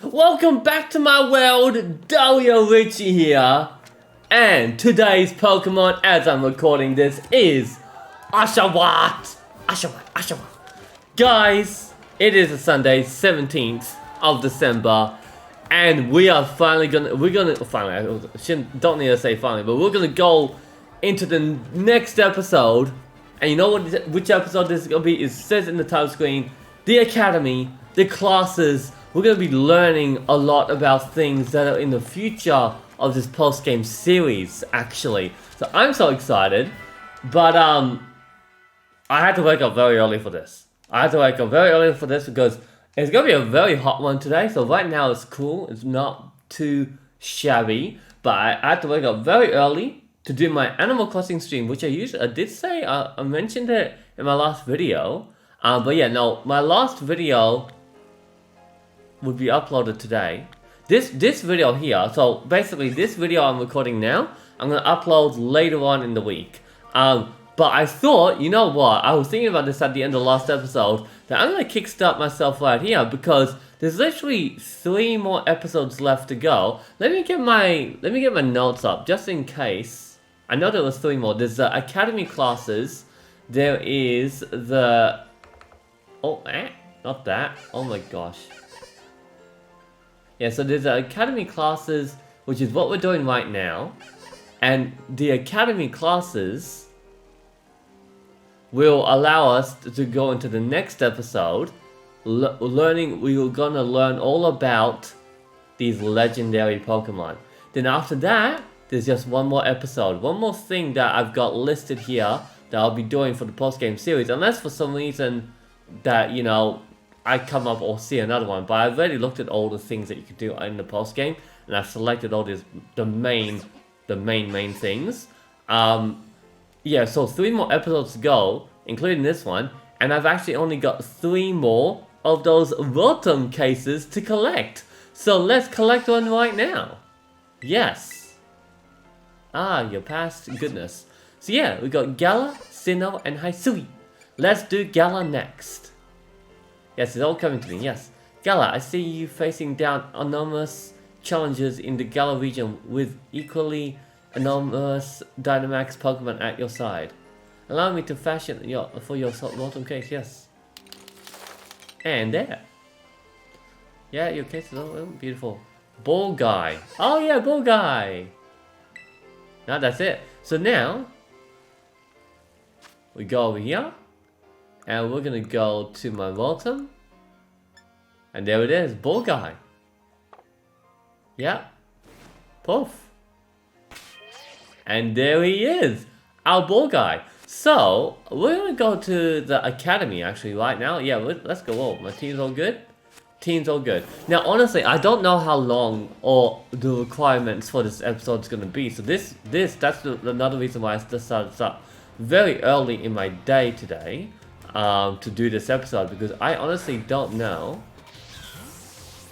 Welcome back to my world, Dario Richie here. And today's Pokemon, as I'm recording this, is Oshawott. Oshawott. Guys, it is a Sunday, 17th of December. And we are finally don't need to say finally, but we're gonna go into the next episode. And you know which episode this is gonna be? It says in the title screen, the Academy, the classes. We're gonna be learning a lot about things that are in the future of this post-game series, actually. So I'm so excited, but I had to wake up very early for this. Because it's gonna be a very hot one today. So right now it's cool. It's not too shabby, but I had to wake up very early to do my Animal Crossing stream, which I did say I mentioned it in my last video. But yeah, no, my last video would be uploaded today. This video here, so basically this video I'm recording now, I'm gonna upload later on in the week. But I thought, you know what, I was thinking about this at the end of the last episode, that I'm gonna kickstart myself right here because there's literally 3 more episodes left to go. Let me get my notes up just in case. I know there was 3 more. There's the Academy classes. There is the not that. Oh my gosh. Yeah, so there's the Academy classes, which is what we're doing right now. And the Academy classes will allow us to go into the next episode. We're gonna learn all about these legendary Pokemon. Then after that, there's just one more episode. One more thing that I've got listed here that I'll be doing for the post-game series. Unless for some reason that, you know, I come up or see another one, but I've already looked at all the things that you can do in the post game, and I've selected all the main things. Yeah, so 3 more episodes to go, including this one, and I've actually only got 3 more of those Rotom cases to collect. So let's collect one right now. Yes. Your past goodness. So yeah, we got Gala, Sinnoh, and Hisui. Let's do Gala next. Yes, it's all coming to me, yes. Gala, I see you facing down enormous challenges in the Gala region with equally enormous Dynamax Pokemon at your side. Allow me to fashion for your Rotom case, yes. And there. Yeah, your case is all beautiful. Ball Guy. Oh yeah, Ball Guy. Now that's it. So now, we go over here. And we're gonna go to my Rotom. And there it is, Ball Guy. Yep. Poof. And there he is, our Ball Guy. So, we're gonna go to the Academy actually right now. Yeah, let's go. Oh, my team's all good? Team's all good. Now, honestly, I don't know how long or the requirements for this episode is gonna be. So that's another reason why I decided to start very early in my day today. To do this episode, because I honestly don't know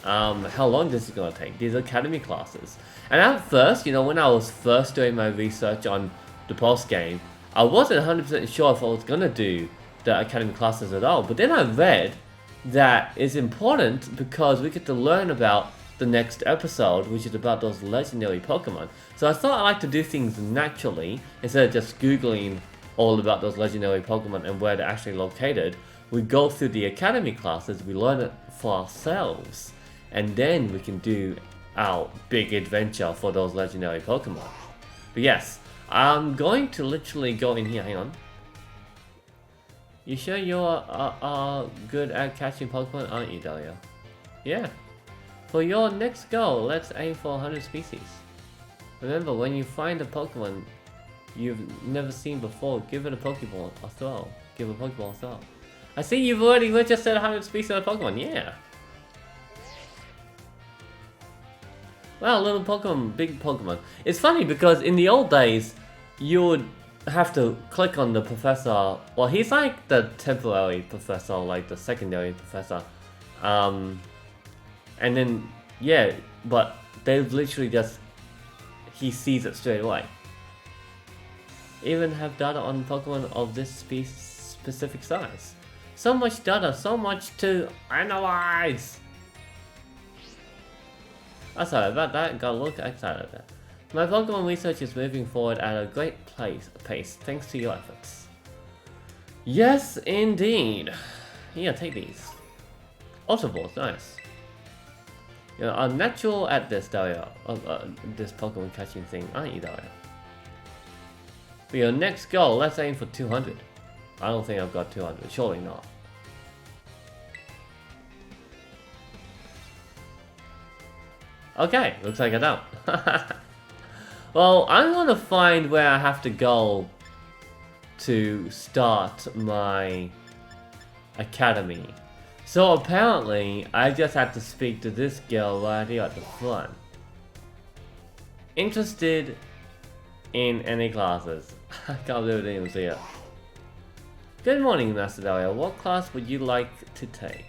how long this is going to take, these Academy classes. And at first, you know, when I was first doing my research on the post game, I wasn't 100% sure if I was going to do the Academy classes at all. But then I read that it's important because we get to learn about the next episode, which is about those legendary Pokemon. So I thought I'd like to do things naturally instead of just Googling all about those legendary Pokemon and where they're actually located. We go through the Academy classes, we learn it for ourselves, and then we can do our big adventure for those legendary Pokemon. But yes, I'm going to literally go in here, hang on. You sure you're good at catching Pokemon, aren't you, Dario? Yeah. For your next goal, let's aim for 100 species. Remember, when you find a Pokemon you've never seen before, give it a Pokeball or throw. Give a Pokeball a throw. I see you've already registered 100 species of Pokemon, yeah. Wow, little Pokemon, big Pokemon. It's funny because in the old days, you would have to click on the professor. Well, he's like the temporary professor, like the secondary professor. And then, yeah, but they literally just, he sees it straight away. Even have data on Pokemon of this specific size. So much data, so much to analyze. I'm sorry about that, got a little excited there. My Pokemon research is moving forward at a great pace thanks to your efforts. Yes, indeed. Yeah, take these. Ultra Balls, nice. You're unnatural at this, Dario. This Pokemon catching thing, aren't you, Dario? For your next goal, let's aim for 200. I don't think I've got 200, surely not. Okay, looks like I don't. Well, I'm gonna find where I have to go to start my academy. So apparently, I just had to speak to this girl right here at the front. Interested in any classes? I can't believe I didn't even see it. Good morning, Master Dario. What class would you like to take?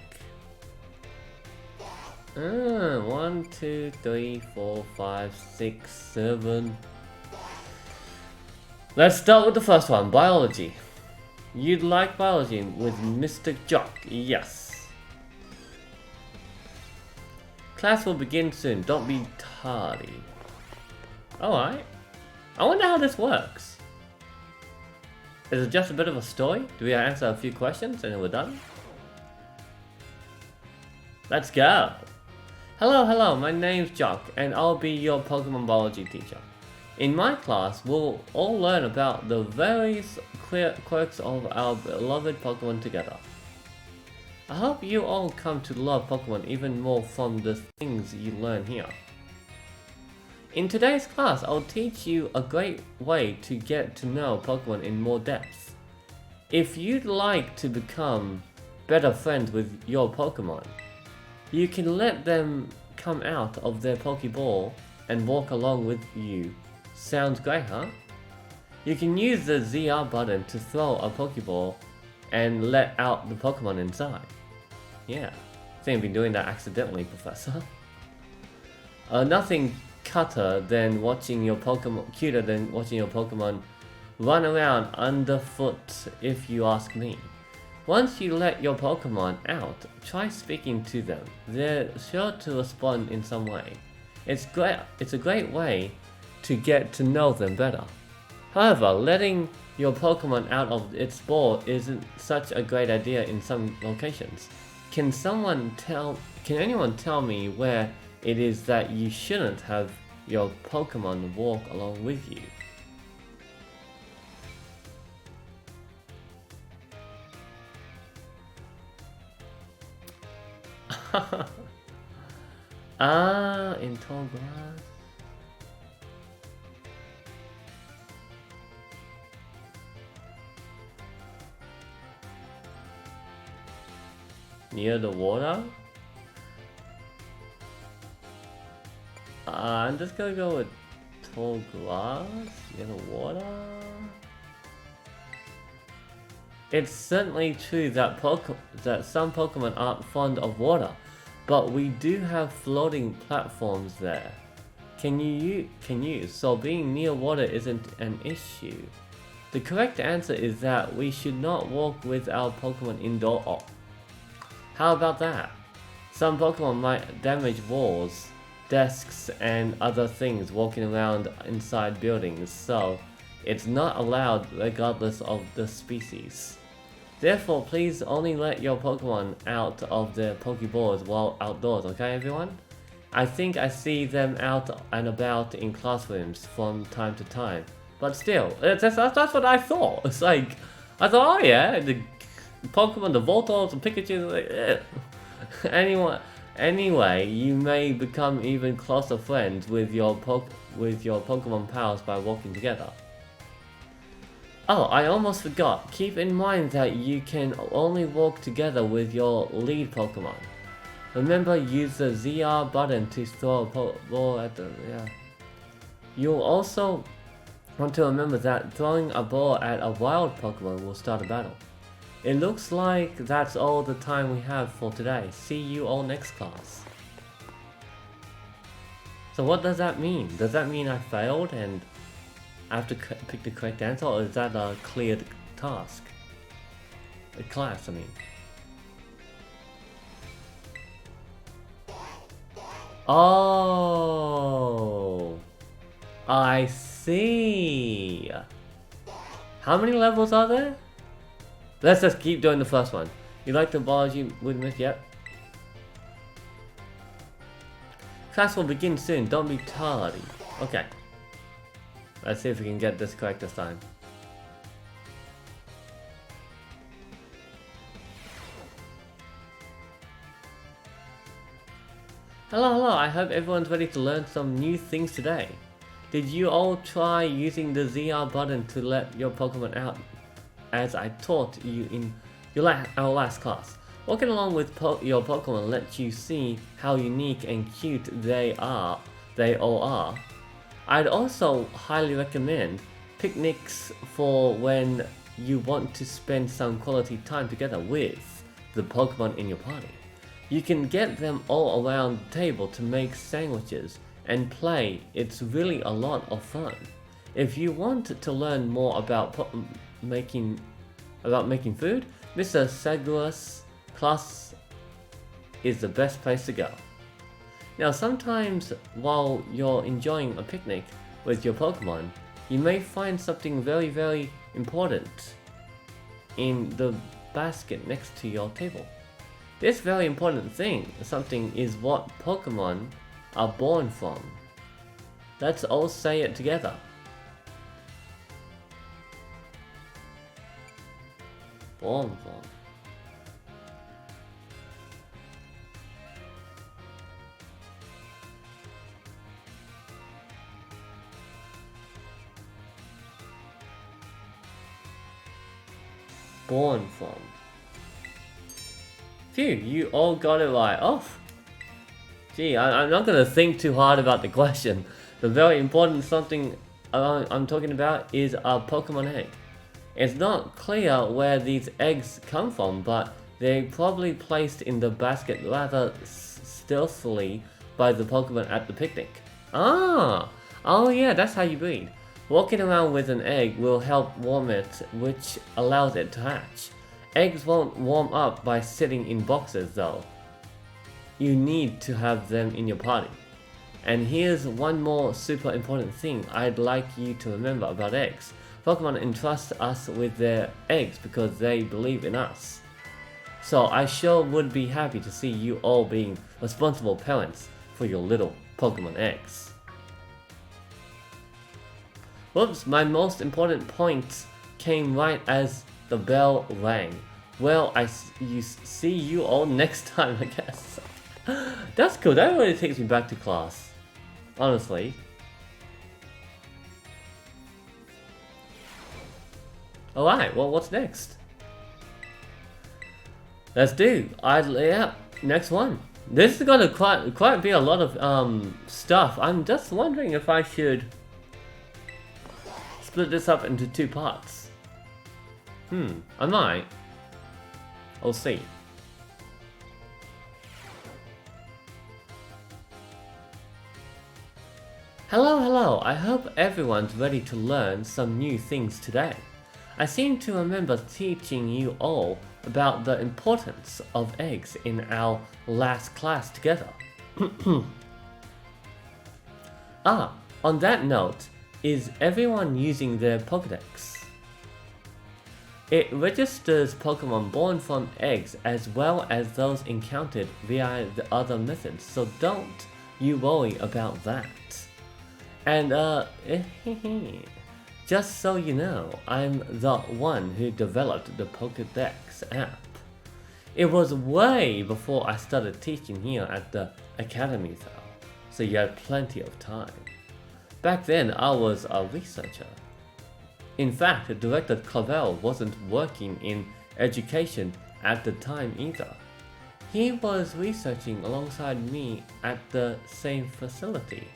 1, 2, 3, 4, 5, 6, 7. Let's start with the first one, biology. You'd like biology with Mr. Jock? Yes. Class will begin soon. Don't be tardy. Alright. I wonder how this works. Is it just a bit of a story? Do we answer a few questions and then we're done? Let's go. Hello, my name's Jock, and I'll be your Pokemon biology teacher. In my class, we'll all learn about the various quirks of our beloved Pokemon together. I hope you all come to love Pokemon even more from the things you learn here. In today's class, I'll teach you a great way to get to know Pokemon in more depth. If you'd like to become better friends with your Pokemon, you can let them come out of their Pokeball and walk along with you. Sounds great, huh? You can use the ZR button to throw a Pokeball and let out the Pokemon inside. Yeah, I think I've been doing that accidentally, Professor. Nothing cuter than watching your Pokemon run around underfoot, if you ask me. Once you let your Pokemon out, try speaking to them. They're sure to respond in some way. It's a great way to get to know them better. However, letting your Pokemon out of its ball isn't such a great idea in some locations. Can anyone tell me where it is that you shouldn't have your Pokemon walk along with you? In tall grass. Near the water? I'm just gonna go with tall grass near the water. It's certainly true that some Pokemon aren't fond of water, but we do have floating platforms there. So being near water isn't an issue. The correct answer is that we should not walk with our Pokemon indoor. Oh. How about that? Some Pokemon might damage walls, desks, and other things walking around inside buildings, so it's not allowed regardless of the species. Therefore, please only let your Pokemon out of their Pokeballs while outdoors, okay everyone? I think I see them out and about in classrooms from time to time. But still, that's what I thought. It's like, I thought, oh yeah, the Pokemon, the Voltors, the Pikachu, like, Anyway, you may become even closer friends with your Pokemon pals by walking together. Oh, I almost forgot. Keep in mind that you can only walk together with your lead Pokemon. Remember, use the ZR button to throw a ball at the... yeah. You'll also want to remember that throwing a ball at a wild Pokemon will start a battle. It looks like that's all the time we have for today. See you all next class. So what does that mean? Does that mean I failed and I have to pick the correct answer, or is that a cleared task? A class, I mean. Oh, I see. How many levels are there? Let's just keep doing the first one. You like the biology with me? Yep. Class will begin soon. Don't be tardy. Okay. Let's see if we can get this correct this time. Hello, hello. I hope everyone's ready to learn some new things today. Did you all try using the ZR button to let your Pokemon out as I taught you in our last class? Walking along with your Pokemon lets you see how unique and cute they all are. I'd also highly recommend picnics for when you want to spend some quality time together with the Pokemon in your party. You can get them all around the table to make sandwiches and play. It's really a lot of fun. If you want to learn more about making food, Mr. Segua's class is the best place to go. Now, sometimes while you're enjoying a picnic with your Pokemon, you may find something very, very important in the basket next to your table. This very important something is what Pokemon are born from. Let's all say it together. Born from. Born from. Phew, you all got it right. Oh, gee, I'm not gonna think too hard about the question. The very important something I'm talking about is a Pokemon egg. It's not clear where these eggs come from, but they're probably placed in the basket rather stealthily by the Pokemon at the picnic. Oh yeah, that's how you breed. Walking around with an egg will help warm it, which allows it to hatch. Eggs won't warm up by sitting in boxes though. You need to have them in your party. And here's one more super important thing I'd like you to remember about eggs. Pokemon entrust us with their eggs because they believe in us. So I sure would be happy to see you all being responsible parents for your little Pokemon eggs. Whoops, my most important point came right as the bell rang. Well, see you all next time, I guess. That's cool, that really takes me back to class. Honestly. Alright, well, what's next? Let's do, next one. This is gonna quite be a lot of stuff. I'm just wondering if I should split this up into 2 parts. I might. I'll see. Hello, I hope everyone's ready to learn some new things today. I seem to remember teaching you all about the importance of eggs in our last class together. On that note, is everyone using their Pokédex? It registers Pokemon born from eggs as well as those encountered via the other methods, so don't you worry about that. And just so you know, I'm the one who developed the Pokédex app. It was way before I started teaching here at the academy though, so you had plenty of time. Back then I was a researcher. In fact, Director Clavel wasn't working in education at the time either. He was researching alongside me at the same facility.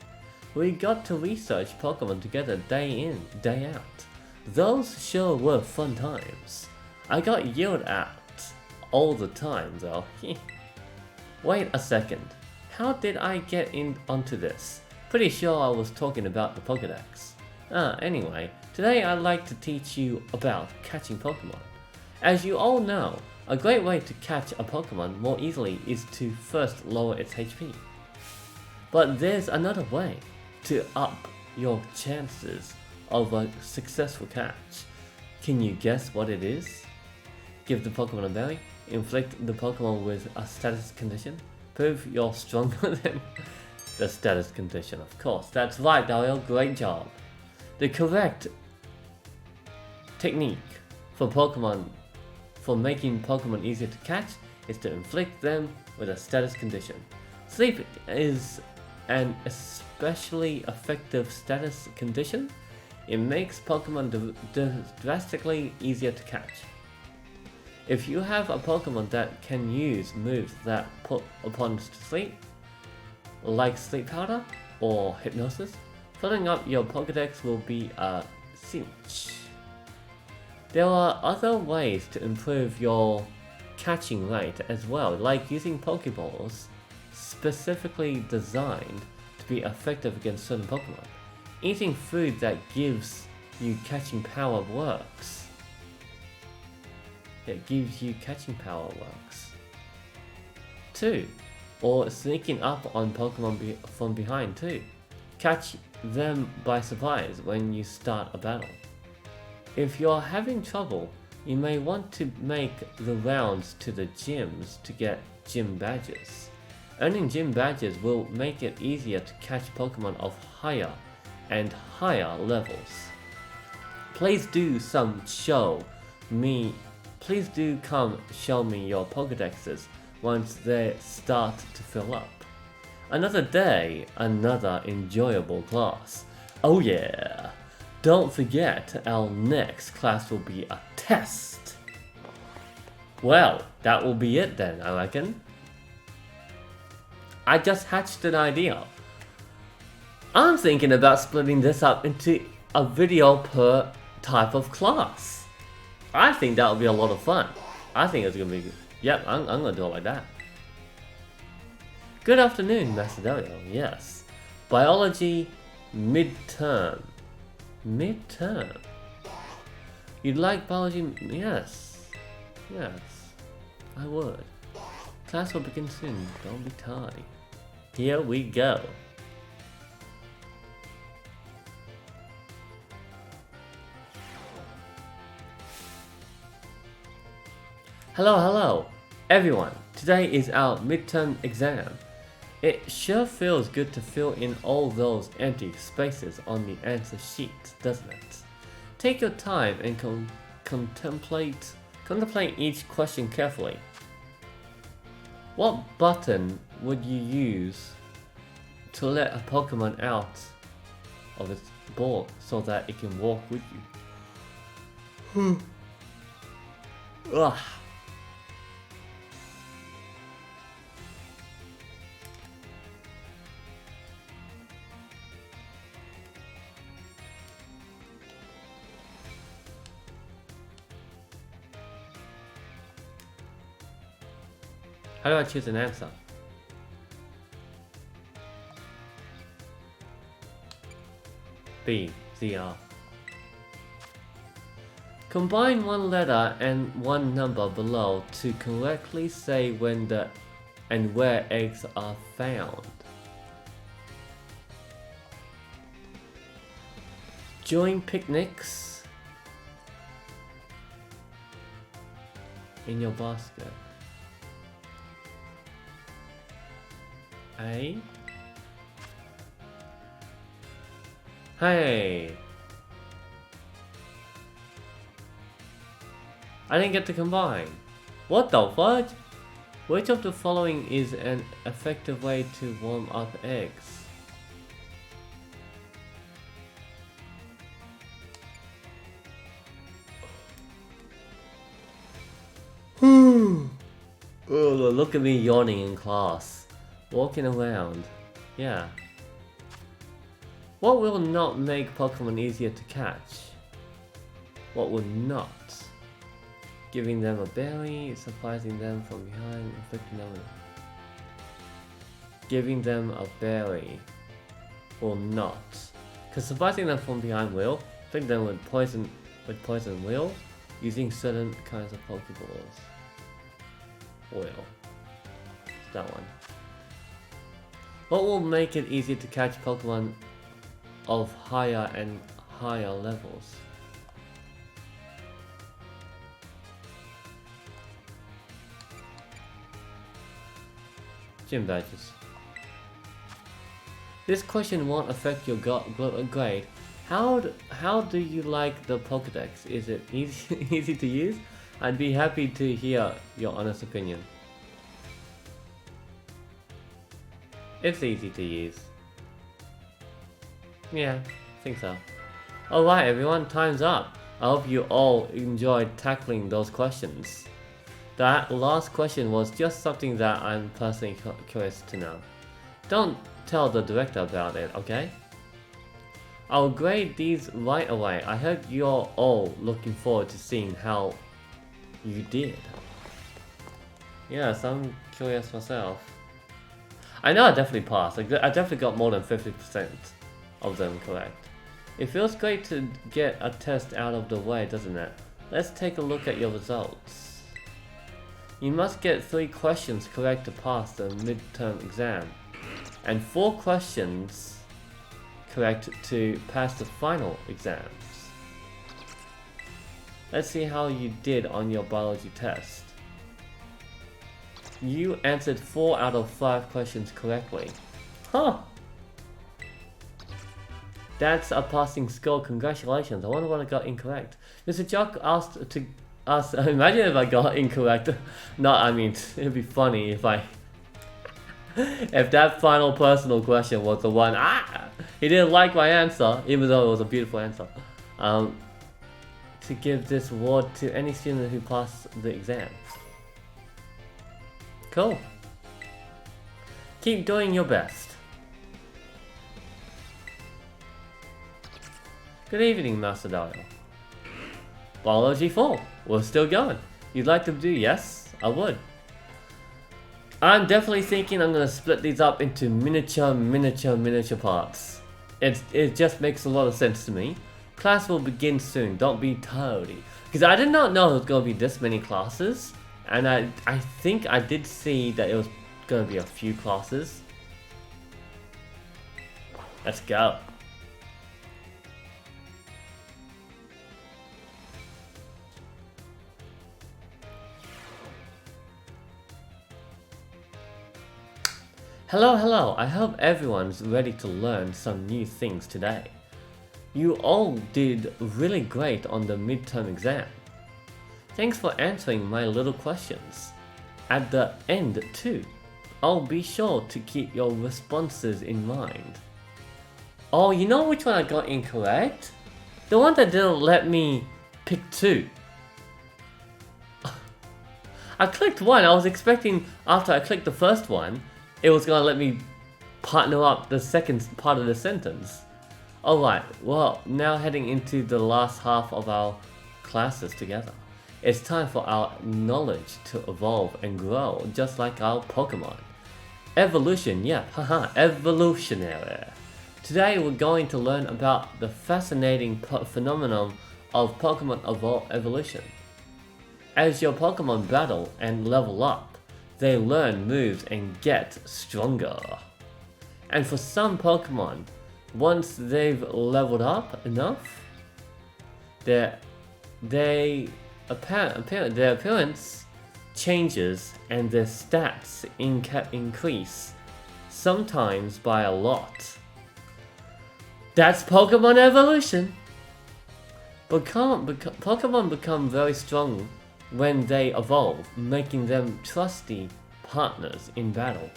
We got to research Pokemon together day in, day out. Those sure were fun times. I got yelled at all the time though. Wait a second, how did I get onto this? Pretty sure I was talking about the Pokédex. Anyway, today I'd like to teach you about catching Pokemon. As you all know, a great way to catch a Pokemon more easily is to first lower its HP. But there's another way to up your chances of a successful catch. Can you guess what it is? Give the Pokemon a berry, inflict the Pokemon with a status condition, prove you're stronger than the status condition, of course. That's right, Dario, great job. The correct technique for making Pokemon easier to catch is to inflict them with a status condition. Sleep is an especially effective status condition. It makes Pokemon drastically easier to catch. If you have a Pokemon that can use moves that put opponents to sleep, like Sleep Powder or Hypnosis, filling up your Pokedex will be a cinch. There are other ways to improve your catching rate as well, like using Pokeballs specifically designed to be effective against certain Pokemon. Eating food that gives you catching power works. It gives you catching power works. 2. Or sneaking up on Pokemon from behind too. Catch them by surprise when you start a battle. If you're having trouble, you may want to make the rounds to the gyms to get gym badges. Earning gym badges will make it easier to catch Pokemon of higher and higher levels. Please do come show me your Pokedexes once they start to fill up. Another day, another enjoyable class. Oh yeah! Don't forget, our next class will be a test. Well, that will be it then, I reckon. I just hatched an idea. I'm thinking about splitting this up into a video per type of class. I think that would be a lot of fun. I think it's gonna be good. Yep, I'm gonna do it like that. Good afternoon, Master Dario. Yes. Biology midterm. Midterm. You'd like biology? Yes. Yes. I would. Class will begin soon. Don't be tardy. Here we go. Hello, everyone. Today is our midterm exam. It sure feels good to fill in all those empty spaces on the answer sheet, doesn't it? Take your time and contemplate each question carefully. What button would you use to let a Pokemon out of its board so that it can walk with you? Ugh. How do I choose an answer? B, ZR. Combine one letter and one number below to correctly say when and where eggs are found. Join picnics in your basket. A. Hey! I didn't get to combine. What the fudge? Which of the following is an effective way to warm up eggs? Oh, look at me yawning in class. Walking around. Yeah. What will not make Pokemon easier to catch? What will not? Giving them a berry, surprising them from behind, inflicting them with... Giving them a berry will not. Because surprising them from behind will, inflicting them with poison will, using certain kinds of Pokeballs. Will. It's that one. What will make it easier to catch Pokemon of higher and higher levels? Gym badges. This question won't affect your grade. How do you like the Pokedex? Is it easy to use? I'd be happy to hear your honest opinion. It's easy to use. Yeah, I think so. Alright everyone, time's up. I hope you all enjoyed tackling those questions. That last question was just something that I'm personally curious to know. Don't tell the director about it, okay? I'll grade these right away. I hope you're all looking forward to seeing how you did. Yes, I'm curious myself. I know I definitely passed. I definitely got more than 50% of them correct. It feels great to get a test out of the way, doesn't it? Let's take a look at your results. You must get 3 questions correct to pass the midterm exam, and 4 questions correct to pass the final exams. Let's see how you did on your biology test. You answered 4 out of 5 questions correctly. Huh! That's a passing score, congratulations. I wonder what I got incorrect. Mr. Jock asked to us, imagine if I got incorrect. No, I mean, it'd be funny if if that final personal question was the one, he didn't like my answer, even though it was a beautiful answer. To give this award to any student who passed the exam. Cool. Keep doing your best. Good evening, Master Dario. Biology 4. We're still going. You'd like to do? Yes, I would. I'm definitely thinking I'm gonna split these up into miniature parts. It just makes a lot of sense to me. Class will begin soon. Don't be tardy. Because I did not know it was gonna be this many classes. And I think I did see that it was gonna be a few classes. Let's go. Hello, I hope everyone's ready to learn some new things today. You all did really great on the midterm exam. Thanks for answering my little questions. At the end too, I'll be sure to keep your responses in mind. Oh, you know which one I got incorrect? The one that didn't let me pick 2. I clicked 1, I was expecting after I clicked the first one, it was gonna let me partner up the second part of the sentence. Alright, well, now heading into the last half of our classes together. It's time for our knowledge to evolve and grow, just like our Pokemon. Evolution, yeah, haha, evolutionary. Today we're going to learn about the fascinating phenomenon of Pokemon evolution. As your Pokemon battle and level up, they learn moves and get stronger. And for some Pokemon, once they've leveled up enough, their appearance changes and their stats increase, sometimes by a lot. That's Pokemon evolution! Pokemon become very strong when they evolve, making them trusty partners in battle.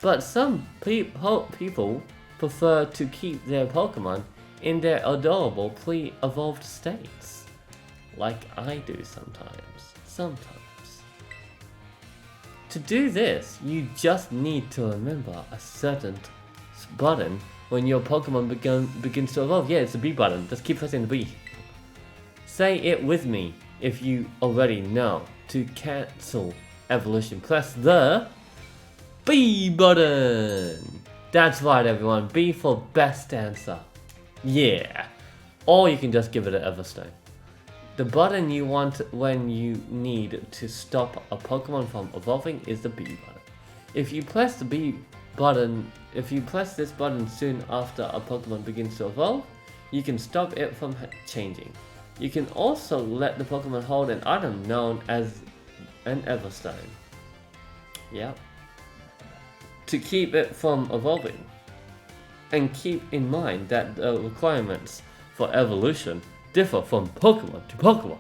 But some people prefer to keep their Pokemon in their adorable pre-evolved states. Like I do sometimes. To do this, you just need to remember a certain button when your Pokemon begins to evolve. Yeah, it's the B button, just keep pressing the B. Say it with me if you already know. To cancel evolution, press the B button. That's right everyone, B for best answer. Yeah. Or you can just give it an Everstone. The button you want when you need to stop a Pokemon from evolving is the B button. If you press the B button, if you press this button soon after a Pokemon begins to evolve, you can stop it from changing. You can also let the Pokemon hold an item known as an Everstone. Yep. To keep it from evolving. And keep in mind that the requirements for evolution differ from Pokemon to Pokemon.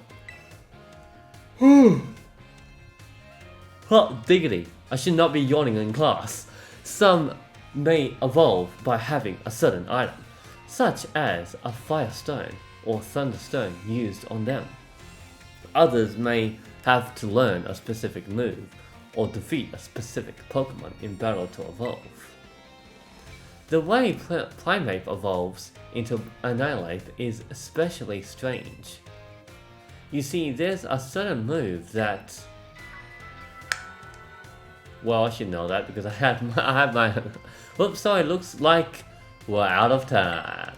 Hot diggity, I should not be yawning in class. Some may evolve by having a certain item, such as a Firestone or Thunderstone used on them. Others may have to learn a specific move or defeat a specific Pokemon in battle to evolve. The way Primeape evolves into Annihilate is especially strange. You see, there's a certain move that... Well, I should know that because I had my... Whoops, sorry, looks like we're out of time.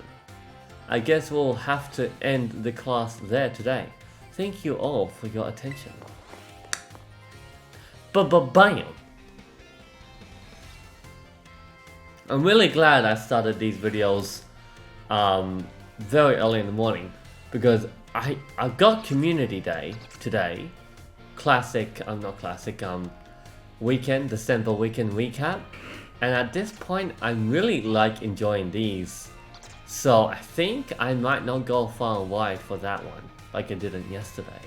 I guess we'll have to end the class there today. Thank you all for your attention. Bam! I'm really glad I started these videos very early in the morning because I got community day today, weekend, December weekend recap, and at this point I'm really like enjoying these, so I think I might not go far and wide for that one like I didn't yesterday,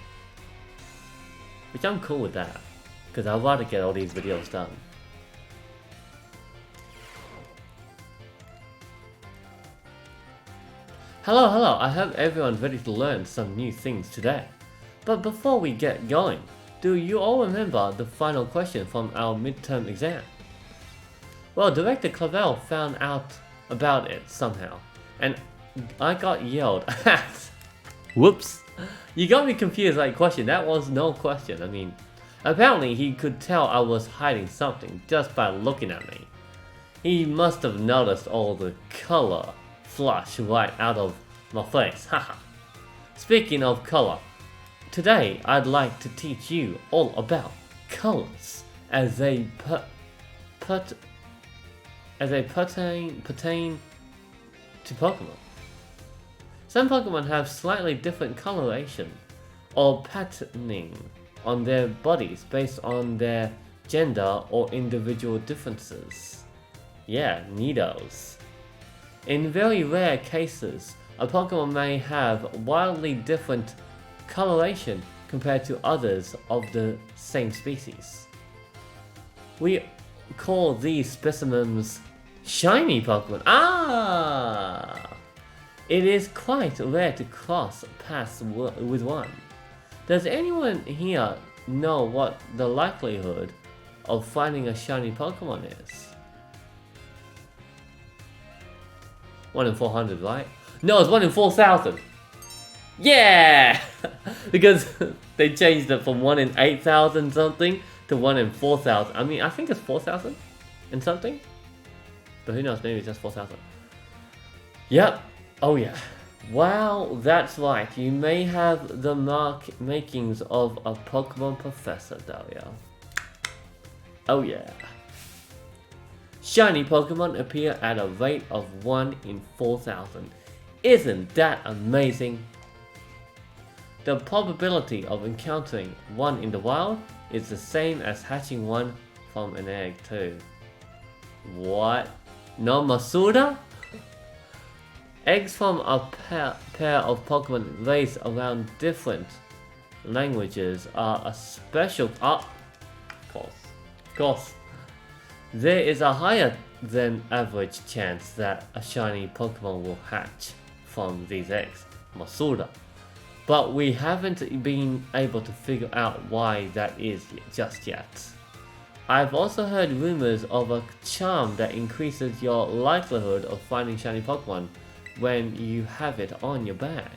which I'm cool with that because I'd rather get all these videos done. Hello, I hope everyone's ready to learn some new things today. But before we get going, do you all remember the final question from our midterm exam? Well, Director Clavel found out about it somehow, and I got yelled at. Whoops! You got me confused like question, that was no question. I mean, apparently he could tell I was hiding something just by looking at me. He must have noticed all the color flush right out of my face, haha. Speaking of color, today I'd like to teach you all about colors as they pertain to Pokemon. Some Pokemon have slightly different coloration or patterning on their bodies based on their gender or individual differences. Yeah, neatos. In very rare cases, a Pokemon may have wildly different coloration compared to others of the same species. We call these specimens shiny Pokemon. It is quite rare to cross paths with one. Does anyone here know what the likelihood of finding a shiny Pokemon is? 1 in 400, right? No, it's 1 in 4,000. Yeah! Because they changed it from 1 in 8,000 something to 1 in 4,000. I mean, I think it's 4,000 and something. But who knows, maybe it's just 4,000. Yep. Oh yeah. Wow, that's right. You may have the makings of a Pokemon professor, Dario. Oh yeah. Shiny Pokemon appear at a rate of 1 in 4,000. Isn't that amazing? The probability of encountering one in the wild is the same as hatching one from an egg too. What? No Masuda? Eggs from a pair of Pokemon raised around different languages are a special... of course. There is a higher than average chance that a shiny Pokemon will hatch from these eggs, Masuda. But we haven't been able to figure out why that is just yet. I've also heard rumors of a charm that increases your likelihood of finding shiny Pokemon when you have it on your bag.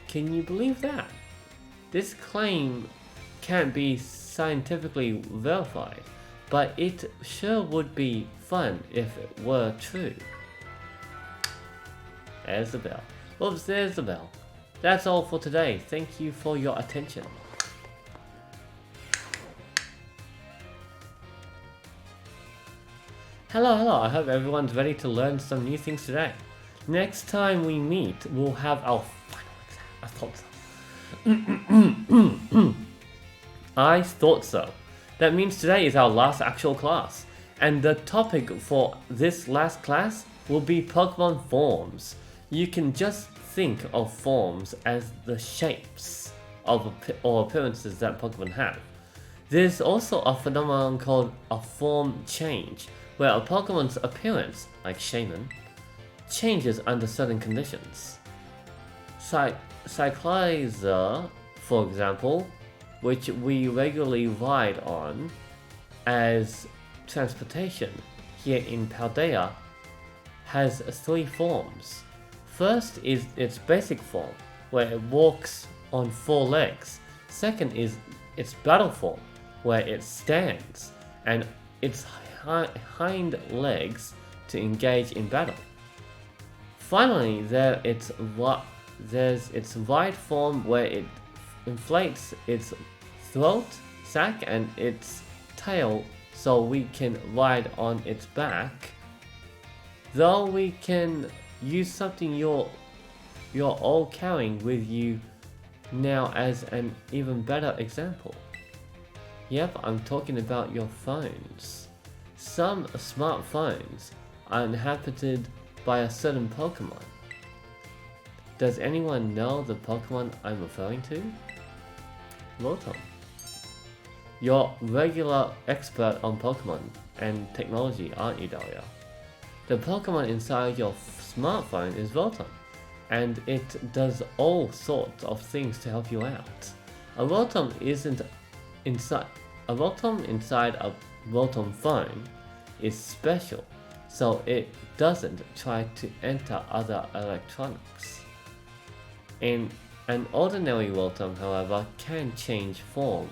Can you believe that? This claim can't be scientifically verified, but it sure would be fun if it were true. There's the bell. Oops, there's the bell. That's all for today. Thank you for your attention. Hello, hello, I hope everyone's ready to learn some new things today. Next time we meet, we'll have our final exam. I thought so. I thought so. That means today is our last actual class. And the topic for this last class will be Pokemon forms. You can just think of forms as the shapes of or appearances that Pokemon have. There's also a phenomenon called a form change, where a Pokemon's appearance, like Shaman, changes under certain conditions. Cyclizer, for example, which we regularly ride on as transportation here in Paldea, has 3 forms. First is its basic form, where it walks on 4 legs. Second is its battle form, where it stands and its hind legs to engage in battle. Finally, there's its ride form, where it inflates its throat, sack, and its tail so we can ride on its back. Though we can use something you're all carrying with you now as an even better example. Yep, I'm talking about your phones. Some smartphones are inhabited by a certain Pokemon. Does anyone know the Pokemon I'm referring to? Rotom. You're regular expert on Pokemon and technology, aren't you, Dahlia? The Pokemon inside your smartphone is Rotom, and it does all sorts of things to help you out. A Rotom inside a Rotom phone is special, so it doesn't try to enter other electronics. An ordinary Rotom, however, can change form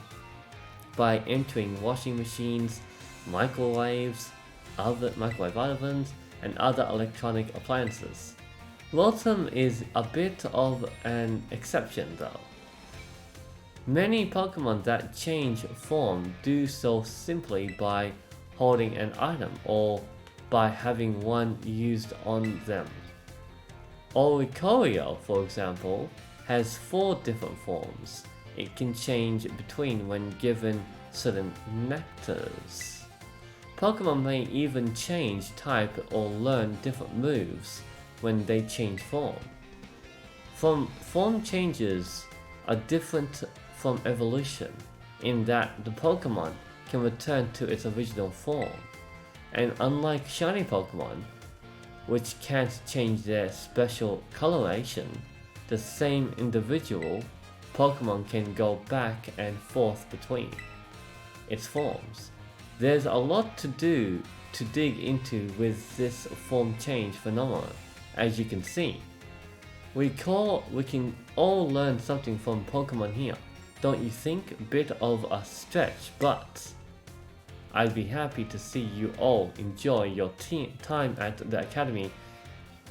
by entering washing machines, microwave ovens, and other electronic appliances. Rotom is a bit of an exception though. Many Pokemon that change form do so simply by holding an item or by having one used on them. Oricorio, for example, has 4 different forms it can change between when given certain nectars. Pokemon may even change type or learn different moves when they change form. Form changes are different from evolution in that the Pokemon can return to its original form, and unlike shiny Pokemon, which can't change their special coloration, the same individual Pokemon can go back and forth between its forms. There's a lot to dig into with this form change phenomenon, as you can see. We can all learn something from Pokemon here, don't you think? Bit of a stretch, but I'd be happy to see you all enjoy your time at the academy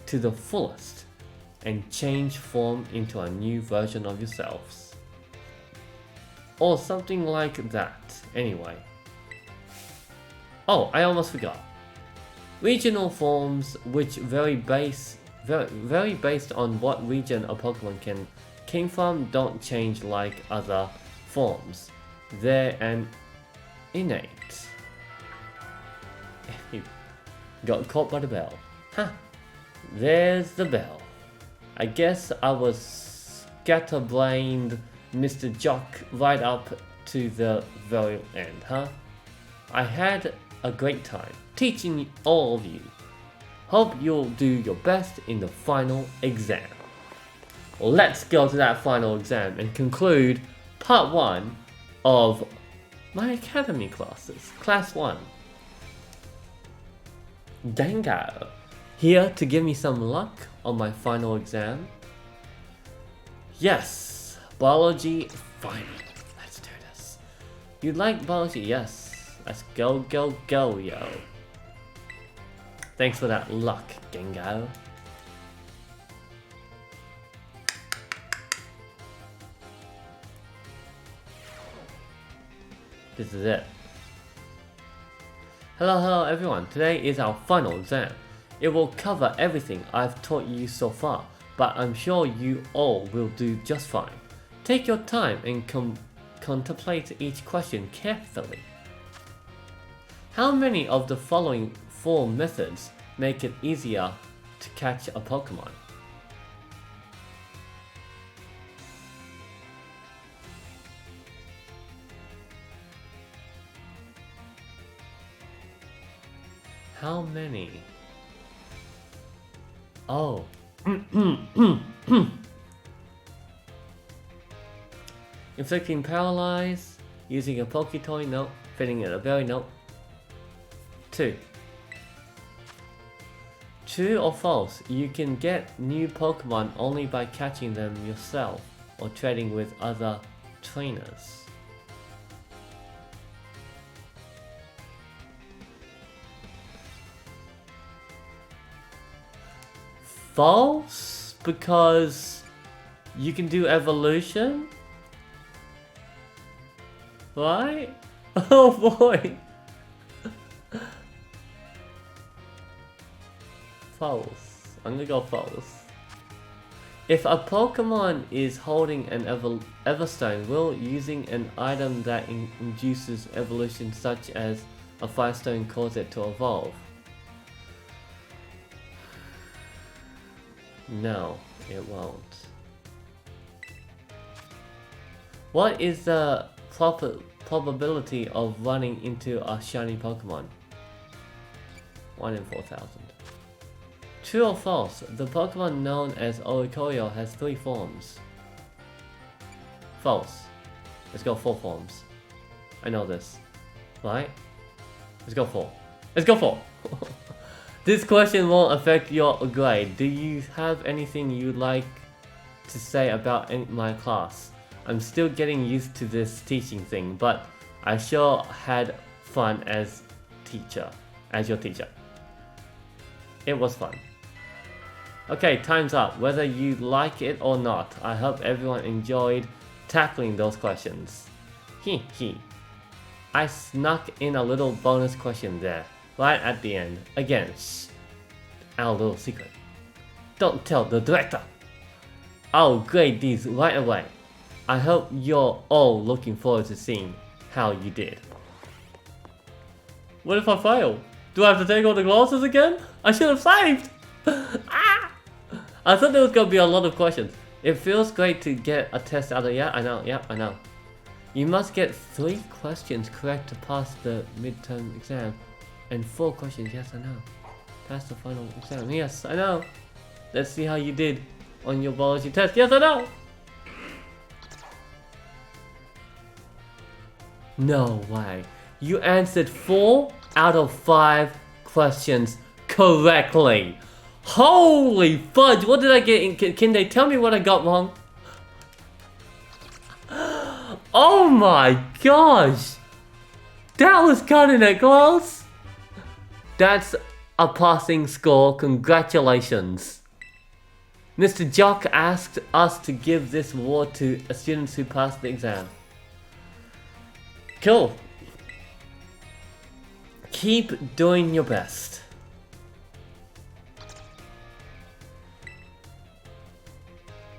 to the fullest and change form into a new version of yourselves. Or something like that, anyway. Oh, I almost forgot. Regional forms, which vary based on what region a Pokemon came from, don't change like other forms. They're an innate. Got caught by the bell. Huh. There's the bell. I guess I was scatterbrained Mr. Jock right up to the very end, huh? I had a great time teaching all of you. Hope you'll do your best in the final exam. Let's go to that final exam and conclude part 1 of my academy classes, class 1. Dango, here to give me some luck on my final exam. Yes, biology final. Let's do this. You like biology? Yes. Let's go, go, go, yo. Thanks for that luck, Gengar. This is it. Hello everyone, today is our final exam. It will cover everything I've taught you so far, but I'm sure you all will do just fine. Take your time and contemplate each question carefully. How many of the following 4 methods make it easier to catch a Pokemon? How many? Oh. Inflicting paralyze, using a Poketoy, nope. Fitting in a berry, nope. 2. True or false, you can get new Pokemon only by catching them yourself or trading with other trainers. False, because you can do evolution, right? Oh boy. False. I'm gonna go false. If a Pokemon is holding an Everstone, will using an item that induces evolution such as a Firestone cause it to evolve? No, it won't. What is the probability of running into a shiny Pokemon? 1 in 4,000. True or false, the Pokemon known as Oricorio has 3 forms? False. Let's go 4 forms. I know this. Right? Let's go 4. Let's go 4! This question won't affect your grade. Do you have anything you'd like to say about my class? I'm still getting used to this teaching thing, but I sure had fun as your teacher. It was fun. Okay, time's up. Whether you like it or not, I hope everyone enjoyed tackling those questions. Hee hee. I snuck in a little bonus question there. Right at the end. Again, shh. Our little secret. Don't tell the director. I'll grade these right away. I hope you're all looking forward to seeing how you did. What if I fail? Do I have to take all the glasses again? I should have saved! Ah! I thought there was gonna be a lot of questions. It feels great to get a test out of yeah, I know, I know. You must get 3 questions correct to pass the midterm exam. And 4 questions, yes I know. Pass the final exam, yes I know. Let's see how you did on your biology test, yes I know! No way. You answered 4 out of 5 questions correctly. Holy fudge, what did I get? Can they tell me what I got wrong? Oh my gosh! That was kinda close! That's a passing score, congratulations! Mr. Jock asked us to give this award to students who passed the exam. Cool. Keep doing your best.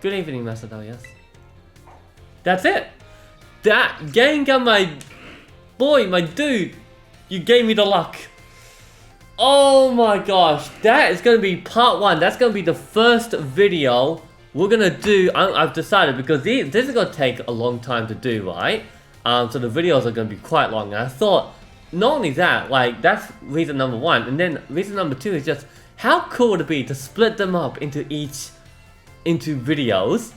Good evening, Master Darius. That's it! That Gengar, my boy, my dude, you gave me the luck. Oh my gosh, that is gonna be part 1. That's gonna be the first video we're gonna do. I've decided because this is gonna take a long time to do, right? So the videos are gonna be quite long. And I thought, not only that, like that's reason number 1, and then reason number 2 is just how cool would it be to split them up into videos.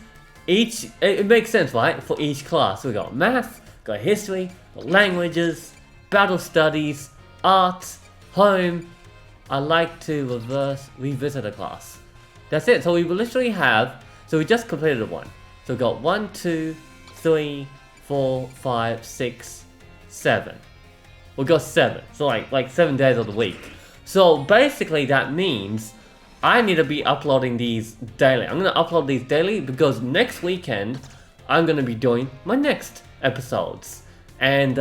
It makes sense, right? For each class, we got math, got history, got languages, battle studies, art, home. I like to revisit a class. That's it. So we will literally have. So we just completed 1. So we got 1, 2, 3, 4, 5, 6, 7. We got 7. So like 7 days of the week. So basically that means I need to be uploading these daily. I'm gonna upload these daily because next weekend I'm gonna be doing my next episodes. And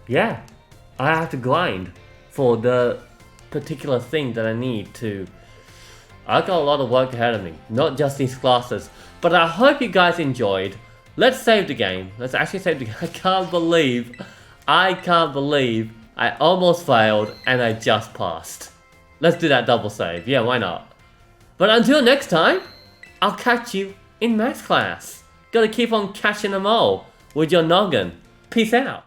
yeah. I have to grind for the particular thing that I need to. I got a lot of work ahead of me, not just these classes. But I hope you guys enjoyed. Let's save the game. Let's actually save the game. I can't believe I almost failed and I just passed. Let's do that double save. Yeah, why not? But until next time, I'll catch you in maths class. Gotta keep on catching them all with your noggin. Peace out.